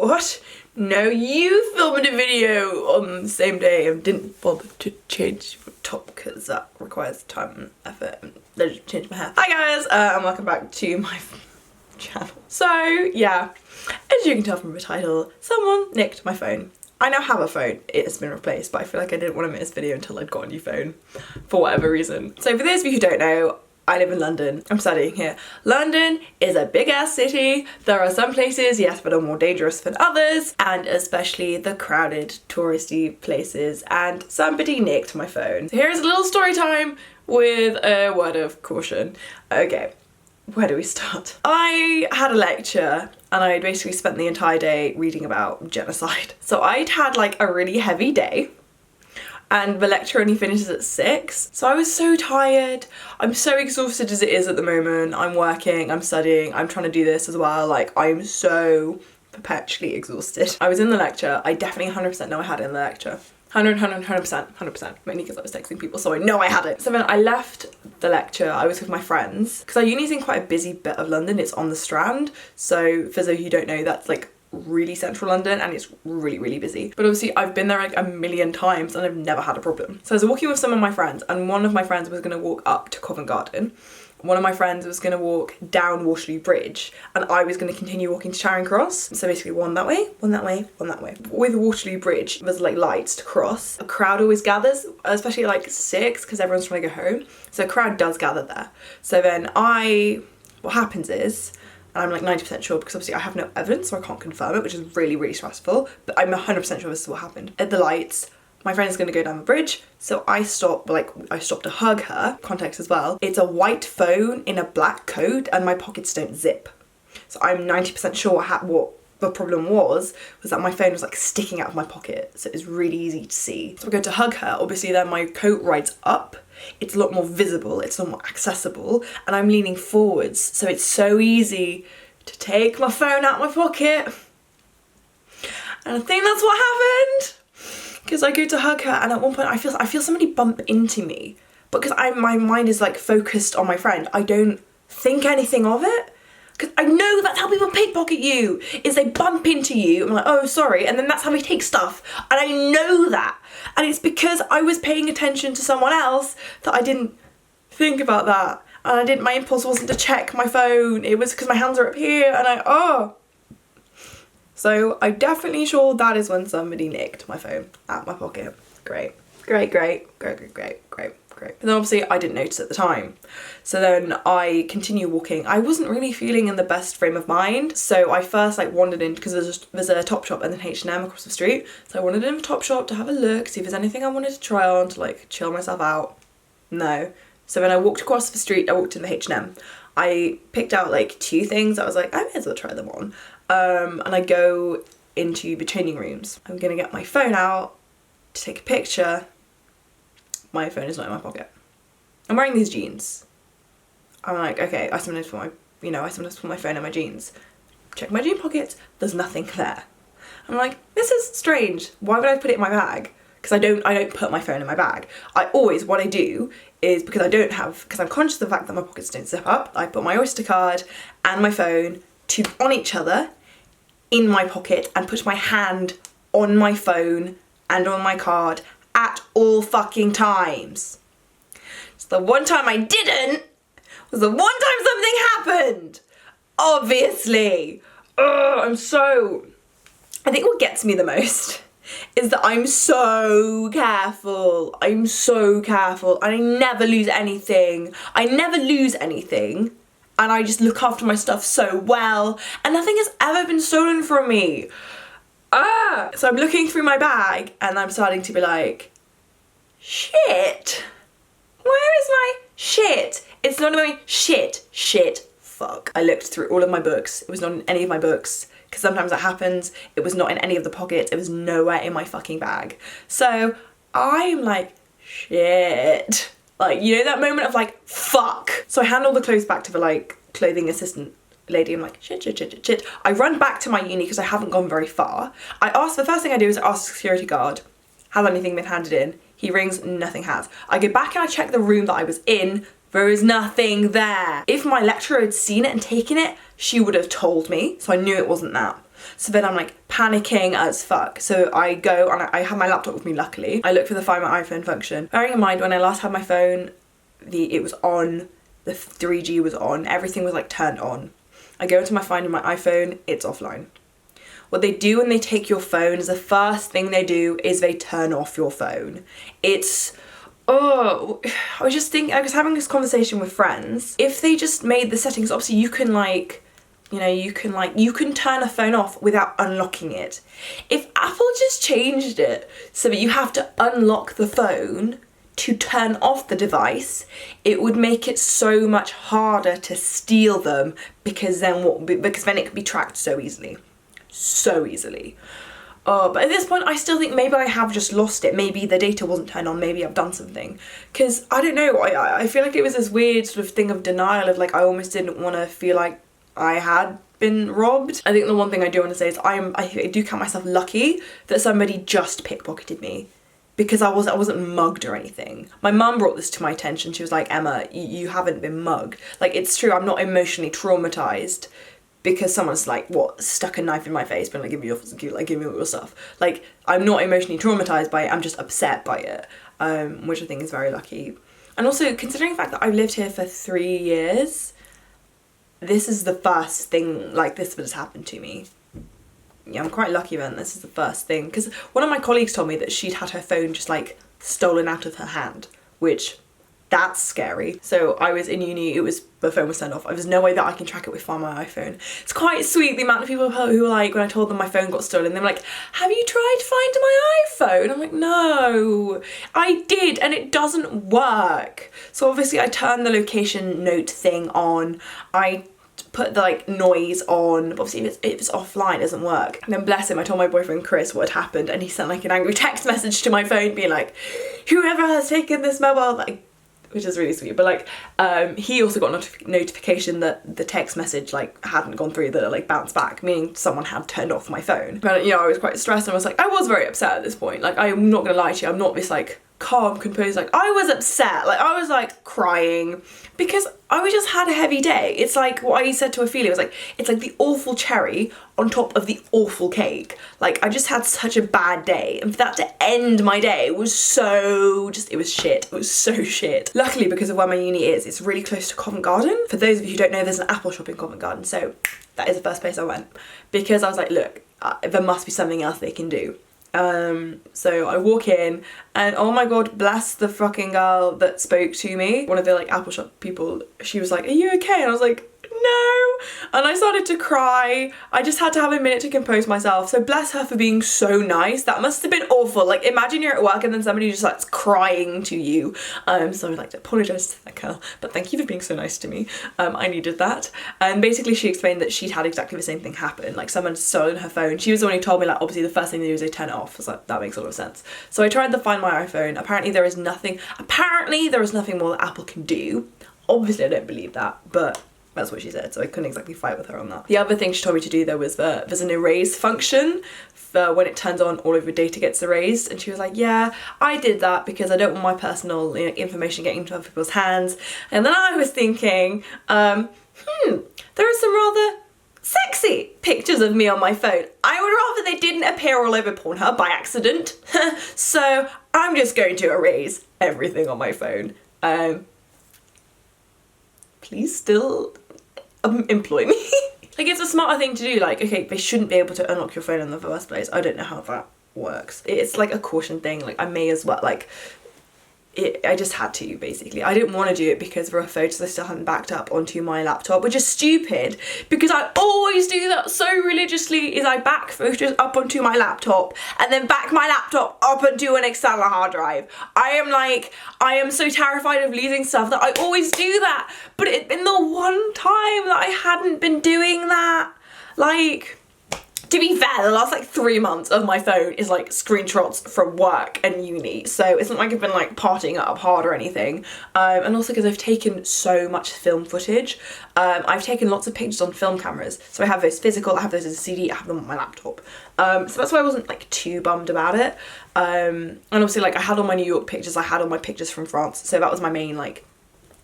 what? No, you filmed a video on the same day and didn't bother to change your top because that requires time and effort. And then just change my hair. Hi guys, and welcome back to my channel. So yeah, as you can tell from the title, someone nicked my phone. I now have a phone, it has been replaced, but I feel like I didn't want to make this video until I'd got a new phone for whatever reason. So for those of you who don't know, I live in London. I'm studying here. London is a big ass city. There are some places, yes, that are more dangerous than others, and especially the crowded touristy places, and somebody nicked my phone. So here's a little story time with a word of caution. Okay, where do we start? I had a lecture and I basically spent the entire day reading about genocide. So I'd had like a really heavy day, and the lecture only finishes at 6. So I was so tired. I'm so exhausted as it is at the moment. I'm working, I'm studying, I'm trying to do this as well. Like, I'm so perpetually exhausted. I was in the lecture. I definitely 100% know I had it in the lecture. 100%. Mainly because I was texting people, so I know I had it. So then I left the lecture. I was with my friends. Because our uni's in quite a busy bit of London. It's on the Strand. So for those of you who don't know, that's like really central London, and it's really busy. But obviously I've been there like a million times and I've never had a problem. So I was walking with some of my friends, and one of my friends was going to walk up to Covent Garden. One of my friends was going to walk down Waterloo Bridge, and I was going to continue walking to Charing Cross. So basically one that way, one that way, one that way. With Waterloo Bridge, there's like lights to cross. A crowd always gathers, especially at like 6, because everyone's trying to go home. So a crowd does gather there. So then what happens is, and I'm like 90% sure because obviously I have no evidence, so I can't confirm it, which is really stressful, but I'm 100% sure this is what happened. At the lights, my friend's gonna go down the bridge, so I stop to hug her. Context as well, it's a white phone in a black coat and my pockets don't zip. So I'm 90% sure what the problem was that my phone was like sticking out of my pocket, so it was really easy to see. So I go to hug her, obviously then my coat rides up, it's a lot more visible, it's a lot more accessible, and I'm leaning forwards, so it's so easy to take my phone out of my pocket. And I think that's what happened, because I go to hug her, and at one point I feel somebody bump into me, but because my mind is like focused on my friend, I don't think anything of it. Because I know that's how people pickpocket you, is they bump into you, I'm like, oh, sorry, and then that's how they take stuff, and I know that. And it's because I was paying attention to someone else that I didn't think about that. And my impulse wasn't to check my phone, it was because my hands are up here, and So I'm definitely sure that is when somebody nicked my phone out of my pocket. Great. But then obviously I didn't notice at the time. So then I continue walking. I wasn't really feeling in the best frame of mind. So I first like wandered in, because there's a Topshop and then H&M across the street. So I wandered in the Topshop to have a look, see if there's anything I wanted to try on to like chill myself out. No. So when I walked across the street, I walked in the H&M. I picked out like 2 things. I was like, I may as well try them on. And I go into the changing rooms. I'm gonna get my phone out to take a picture. My phone is not in my pocket. I'm wearing these jeans. I'm like, okay, I sometimes put my phone in my jeans. Check my jean pockets, there's nothing there. I'm like, this is strange. Why would I put it in my bag? Because I don't put my phone in my bag. What I do is, because I'm conscious of the fact that my pockets don't zip up, I put my Oyster card and my phone on each other in my pocket and put my hand on my phone and on my card at all fucking times. So the one time I didn't was the one time something happened. Obviously. I think what gets me the most is that I'm so careful. And I never lose anything. And I just look after my stuff so well. And nothing has ever been stolen from me. So I'm looking through my bag and I'm starting to be like, shit. Where is my shit? It's not about me. Shit, fuck. I looked through all of my books. It was not in any of my books, because sometimes that happens. It was not in any of the pockets. It was nowhere in my fucking bag. So I'm like, shit. Like, you know that moment of like, fuck. So I hand all the clothes back to the like clothing assistant lady. I'm like, shit. I run back to my uni because I haven't gone very far. The first thing I do is I ask the security guard, has anything been handed in? He rings, nothing has. I go back and I check the room that I was in, There is nothing there. If my lecturer had seen it and taken it, she would have told me, so I knew it wasn't that. So then I'm like panicking as fuck. So I go and I have my laptop with me, luckily. I look for the Find My iPhone function. Bearing in mind, when I last had my phone, it was on, the 3G was on, everything was like turned on. I go into my Find My iPhone, it's offline. What they do when they take your phone is the first thing they do is they turn off your phone. It's, oh, I was having this conversation with friends. If they just made the settings, obviously you can like, you can turn a phone off without unlocking it. If Apple just changed it so that you have to unlock the phone to turn off the device, it would make it so much harder to steal them, because then it could be tracked so easily. So easily. But at this point I still think maybe I have just lost it. Maybe the data wasn't turned on, maybe I've done something. Because I don't know, I feel like it was this weird sort of thing of denial of like I almost didn't want to feel like I had been robbed. I think the one thing I do want to say is I do count myself lucky that somebody just pickpocketed me, because I wasn't mugged or anything. My mum brought this to my attention. She was like, Emma, you haven't been mugged. Like, it's true, I'm not emotionally traumatized because someone's like, what, stuck a knife in my face, but like, give me all your stuff. Like, I'm not emotionally traumatized by it, I'm just upset by it, which I think is very lucky. And also, considering the fact that I've lived here for 3 years, this is the first thing like this that has happened to me. Yeah, I'm quite lucky then, this is the first thing. Because one of my colleagues told me that she'd had her phone just like stolen out of her hand, which, that's scary. So I was in uni, the phone was turned off. There was no way that I can track it with Find My iPhone. It's quite sweet, the amount of people who were like, when I told them my phone got stolen, they were like, have you tried Find My iPhone? I'm like, no, I did, and it doesn't work. So obviously I turned the location note thing on. I put the like noise on, but obviously if it's offline it doesn't work. And then bless him, I told my boyfriend Chris what had happened, and he sent like an angry text message to my phone being like, whoever has taken this mobile, like, which is really sweet. But like he also got a notification that the text message like hadn't gone through, that it like bounced back, meaning someone had turned off my phone. But I was quite stressed, and I was like, I was very upset at this point. Like, I'm not gonna lie to you, I'm not this like calm, composed, like I was upset, like I was like crying, because I just had a heavy day. It's like what I said to Ophelia, was like, it's like the awful cherry on top of the awful cake. Like, I just had such a bad day, and for that to end my day was so it was shit. It was so shit. Luckily, because of where my uni is, it's really close to Covent Garden. For those of you who don't know, there's an Apple shop in Covent Garden, so that is the first place I went, because I was like, look, there must be something else they can do. So I walk in, and oh my god, bless the fucking girl that spoke to me, one of the like Apple shop people. She was like, are you okay? And I was like, no, and I started to cry. I just had to have a minute to compose myself, so bless her for being so nice. That must have been awful. Like, imagine you're at work and then somebody just like crying to you. So I'd like to apologise to that girl, but thank you for being so nice to me. I needed that. And basically she explained that she'd had exactly the same thing happen, like someone had stolen her phone. She was the one who told me, like, obviously the first thing they do is they turn it off. I was like, that makes a lot of sense. So I tried to Find My iPhone. Apparently there is nothing more that Apple can do. Obviously I don't believe that, but that's what she said, so I couldn't exactly fight with her on that. The other thing she told me to do though was there's an erase function for when it turns on, all of your data gets erased, and she was like, yeah, I did that because I don't want my personal information getting into other people's hands. And then I was thinking, there are some rather sexy pictures of me on my phone. I would rather they didn't appear all over Pornhub by accident. So I'm just going to erase everything on my phone. Please still employ me. Like, it's a smarter thing to do. Like, okay, they shouldn't be able to unlock your phone in the first place. I don't know how that works. It's like a caution thing. Like, I may as well, like, I just had to, basically. I didn't want to do it because there are photos I still hadn't backed up onto my laptop, which is stupid, because I always do that so religiously, is I back photos up onto my laptop and then back my laptop up onto an external hard drive. I am so terrified of losing stuff that I always do that. But it'd been the one time that I hadn't been doing that. Like, to be fair, the last like 3 months of my phone is like screenshots from work and uni, so it's not like I've been like partying it up hard or anything. And also because I've taken so much film footage. I've taken lots of pictures on film cameras, so I have those physical, I have those as a CD, I have them on my laptop. So that's why I wasn't like too bummed about it. And obviously, like, I had all my New York pictures, I had all my pictures from France, so that was my main like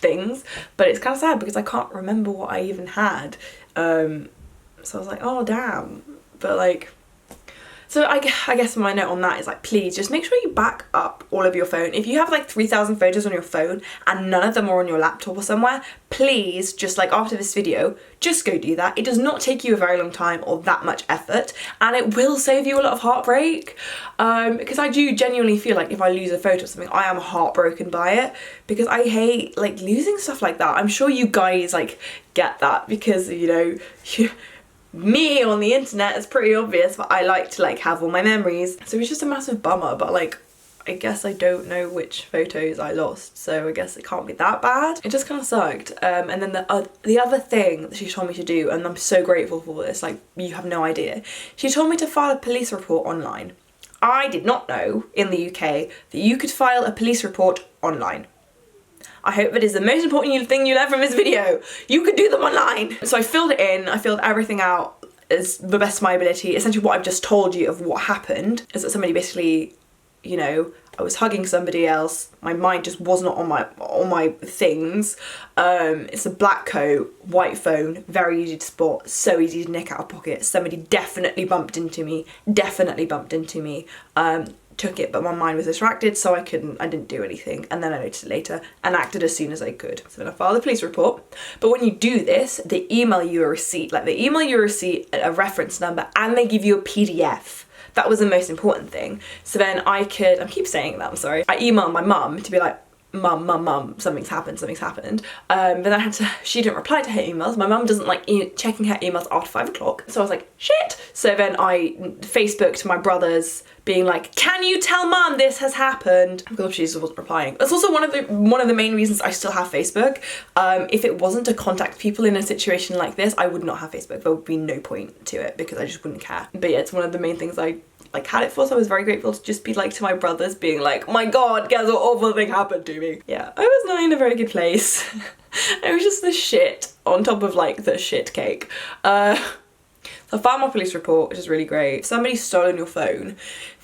things, but it's kind of sad because I can't remember what I even had. So I was like, oh damn. But like, so I guess my note on that is like, please just make sure you back up all of your phone. If you have like 3,000 photos on your phone and none of them are on your laptop or somewhere, please just like after this video, just go do that. It does not take you a very long time or that much effort, and it will save you a lot of heartbreak. Because I do genuinely feel like if I lose a photo of something, I am heartbroken by it, because I hate like losing stuff like that. I'm sure you guys like get that, because you know, me on the internet, it's pretty obvious, but I like to like have all my memories. So it's just a massive bummer, but like I guess I don't know which photos I lost, so I guess it can't be that bad. It just kind of sucked. And then the other thing that she told me to do, and I'm so grateful for this, like you have no idea, she told me to file a police report online. I did not know in the UK that you could file a police report online. I hope that is the most important thing you learn from this video. You could do them online. So I filled it in, I filled everything out as the best of my ability. Essentially what I've just told you of what happened is that somebody basically, you know, I was hugging somebody else, my mind just was not on my things. It's a black coat, white phone, very easy to spot, so easy to nick out of pocket. Somebody definitely bumped into me, took it, but my mind was distracted, so I didn't do anything, and then I noticed it later and acted as soon as I could. So then I filed a police report. But when you do this, they email you a receipt, a reference number, and they give you a PDF. That was the most important thing. So then I keep saying that, I'm sorry. I emailed my mum to be like, mum, something's happened. But then she didn't reply to her emails. My mum doesn't like checking her emails after 5 o'clock. So I was like, shit. So then I Facebooked my brothers being like, can you tell mum this has happened? Because she just wasn't replying. That's also one of the main reasons I still have Facebook. If it wasn't to contact people in a situation like this, I would not have Facebook. There would be no point to it because I just wouldn't care. But yeah, it's one of the main things I like had it for, so I was very grateful to just be like to my brothers being like, my god, guess what awful thing happened to me. Yeah, I was not in a very good place. It was just the shit on top of like the shit cake. So I filed my police report, which is really great. If somebody's stolen your phone,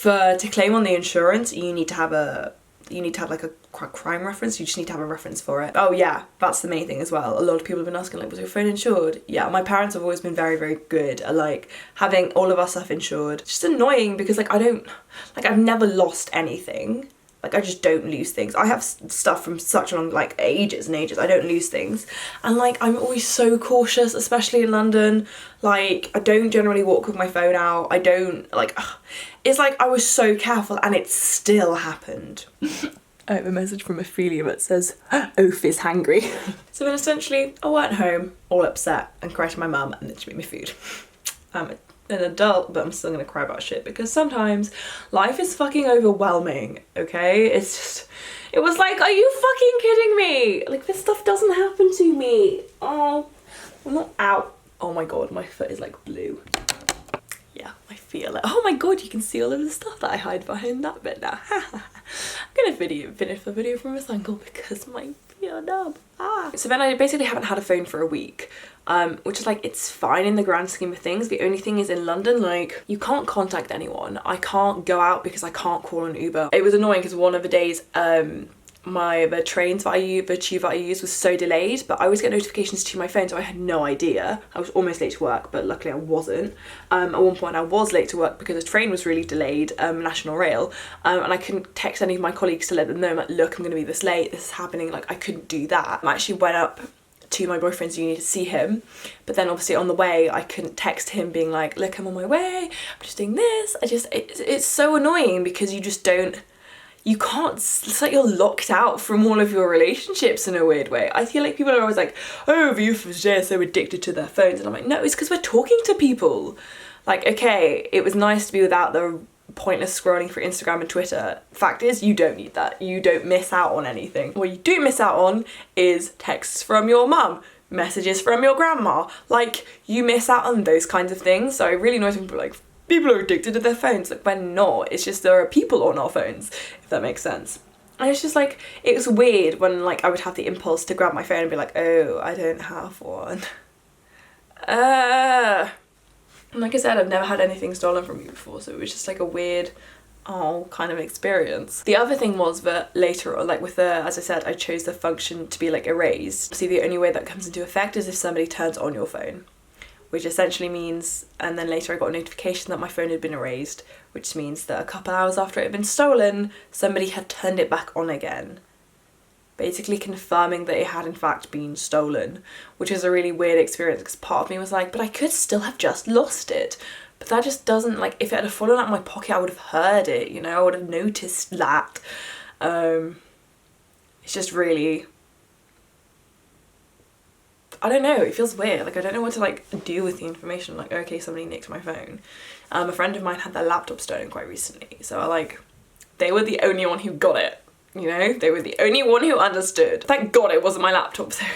to claim on the insurance, you need to have like a crime reference. You just need to have a reference for it. Oh yeah, that's the main thing as well. A lot of people have been asking like, was your phone insured? Yeah, my parents have always been very, very good at like having all of our stuff insured. It's just annoying because like I've never lost anything. Like I just don't lose things. I have stuff from such long, like ages and ages. I don't lose things. And like I'm always so cautious, especially in London. Like I don't generally walk with my phone out. I don't like, it's like I was so careful and it still happened. I have a message from Ophelia that says, Oph is hangry. So then essentially I went home all upset and cried to my mum, and then she made me food. I'm an adult, but I'm still gonna cry about shit because sometimes life is fucking overwhelming, okay? It was like, are you fucking kidding me? Like this stuff doesn't happen to me. Oh, I'm not out. Oh my god, my foot is like blue. Yeah, I feel it. Oh my god, you can see all of the stuff that I hide behind that bit now. I'm gonna finish the video from this angle because my feet are numb. So then I basically haven't had a phone for a week, which is like, it's fine in the grand scheme of things. The only thing is in London, like you can't contact anyone. I can't go out because I can't call an Uber. It was annoying because one of the days, the tube that I used was so delayed, but I always get notifications to my phone, so I had no idea. I was almost late to work, but luckily I wasn't. At one point I was late to work because the train was really delayed, National Rail, and I couldn't text any of my colleagues to let them know, like, look, I'm gonna be this late, this is happening. Like I couldn't do that. I actually went up to my boyfriend's uni to see him, but then obviously on the way I couldn't text him being like, look, I'm on my way, I'm just doing this. It's so annoying because you can't, it's like you're locked out from all of your relationships in a weird way. I feel like people are always like, oh, the youth is so addicted to their phones, and I'm like, no, it's because we're talking to people. Like, okay, it was nice to be without the pointless scrolling through Instagram and Twitter. Fact is, you don't need that. You don't miss out on anything. What you do miss out on is texts from your mum, messages from your grandma. Like, you miss out on those kinds of things. So it really annoys me when people are like, people are addicted to their phones. Like, we're not. It's just there are people on our phones, if that makes sense. And it's just like, it was weird when like I would have the impulse to grab my phone and be like, oh, I don't have one. And like I said, I've never had anything stolen from me before, so it was just like a weird kind of experience. The other thing was that later on, like with the, as I said, I chose the function to be like erased. See, the only way that comes into effect is if somebody turns on your phone, which essentially means, and then later I got a notification that my phone had been erased, which means that a couple hours after it had been stolen, somebody had turned it back on again, basically confirming that it had in fact been stolen, which is a really weird experience because part of me was like, but I could still have just lost it. But that just doesn't, like, if it had fallen out of my pocket, I would have heard it, you know, I would have noticed that. It's just really, I don't know, it feels weird. Like, I don't know what to, like, do with the information. Like, okay, somebody nicked my phone. A friend of mine had their laptop stolen quite recently. So, like, they were the only one who got it, you know? They were the only one who understood. Thank God it wasn't my laptop, so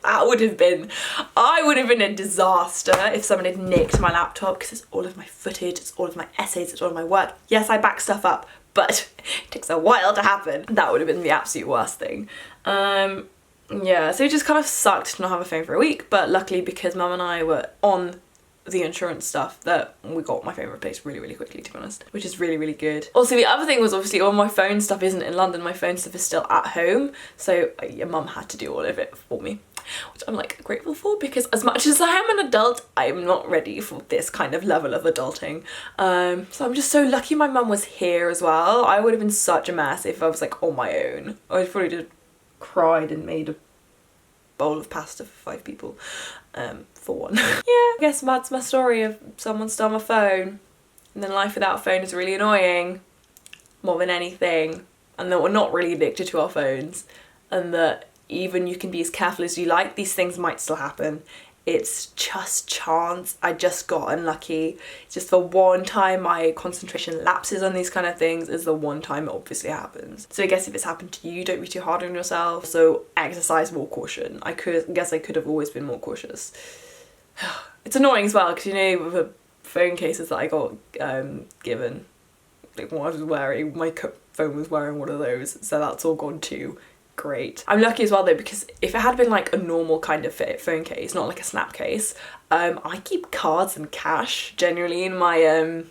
I would have been a disaster if someone had nicked my laptop, because it's all of my footage, it's all of my essays, it's all of my work. Yes, I back stuff up, but it takes a while to happen. That would have been the absolute worst thing. Yeah, so it just kind of sucked to not have a phone for a week, but luckily because Mum and I were on the insurance stuff, that we got my phone replaced really, really quickly, to be honest, which is really, really good. Also, the other thing was obviously all my phone stuff isn't in London, my phone stuff is still at home, so your Mum had to do all of it for me, which I'm like grateful for, because as much as I am an adult, I'm not ready for this kind of level of adulting. So I'm just so lucky my mum was here as well. I would have been such a mess if I was like on my own. I would probably just cried and made a bowl of pasta for 5 people, for one. Yeah, I guess that's my story of someone stole my phone, and then life without a phone is really annoying, more than anything, and that we're not really addicted to our phones, and that even you can be as careful as you like, these things might still happen. It's just chance. I just got unlucky. Just the one time my concentration lapses on these kind of things is the one time it obviously happens. So I guess if it's happened to you, don't be too hard on yourself. So exercise more caution. I guess I could have always been more cautious. It's annoying as well because, you know, with the phone cases that I got given, like what I was wearing, my phone was wearing one of those, so that's all gone too. Great. I'm lucky as well though, because if it had been like a normal kind of phone case, not like a snap case, I keep cards and cash generally in my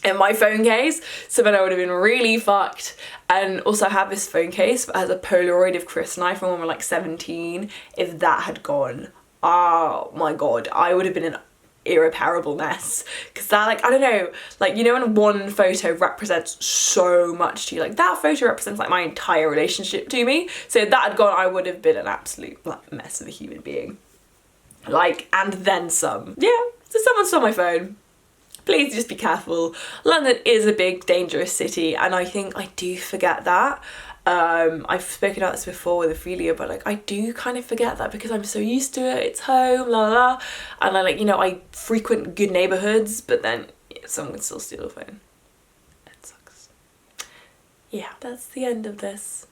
phone case, so then I would have been really fucked. And also I have this phone case that has a Polaroid of Chris and I from when we were like 17. If that had gone, oh my god, I would have been an irreparable mess, because that, like, I don't know, like, you know when one photo represents so much to you, like that photo represents like my entire relationship to me, so if that had gone, I would have been an absolute like mess of a human being, like, and then some. Yeah, so someone stole my phone. Please just be careful. London is a big dangerous city, and I think I do forget that. I've spoken about this before with Ophelia, but like I do kind of forget that because I'm so used to it, it's home, la la la, and I, like, you know, I frequent good neighbourhoods, but then someone can still steal a phone. It sucks. Yeah, that's the end of this.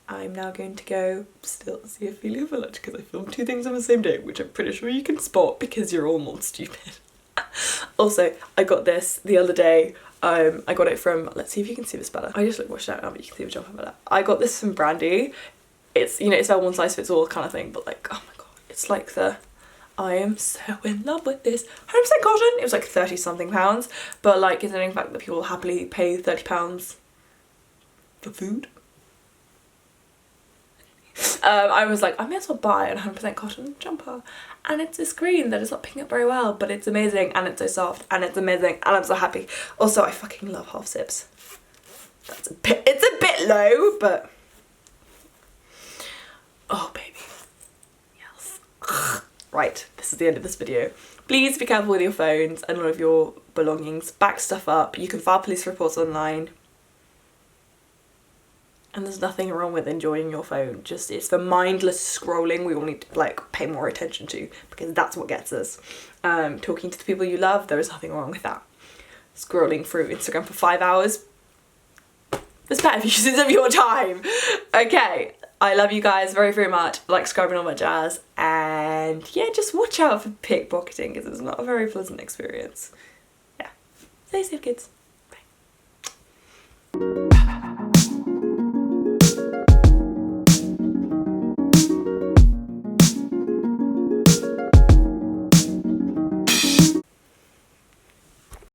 I'm now going to go still see Ophelia for lunch because I filmed 2 things on the same day, which I'm pretty sure you can spot because you're all not stupid. Also, I got this the other day. I got it from, let's see if you can see this better. I just washed it out now, but you can see the jumper better. I got this from Brandy. It's, you know, it's a one size fits all kind of thing, but like, oh my god, it's like the, I am so in love with this 100% cotton. It was like 30 something pounds, but like, considering the fact that people happily pay £30 for food, I was like, I may as well buy a 100% cotton jumper, and it's this green that is not picking up very well, but it's amazing, and it's so soft, and it's amazing, and I'm so happy. Also, I fucking love half zips. It's a bit low, but oh baby, yes. Right, this is the end of this video. Please be careful with your phones and all of your belongings. Back stuff up. You can file police reports online. And there's nothing wrong with enjoying your phone, just it's the mindless scrolling we all need to like pay more attention to, because that's what gets us. Talking to the people you love, there is nothing wrong with that. Scrolling through Instagram for 5 hours, there's better uses of your time. Okay, I love you guys very, very much. Like, subscribe and all that jazz, and yeah, just watch out for pickpocketing because it's not a very pleasant experience. Yeah, stay safe, kids.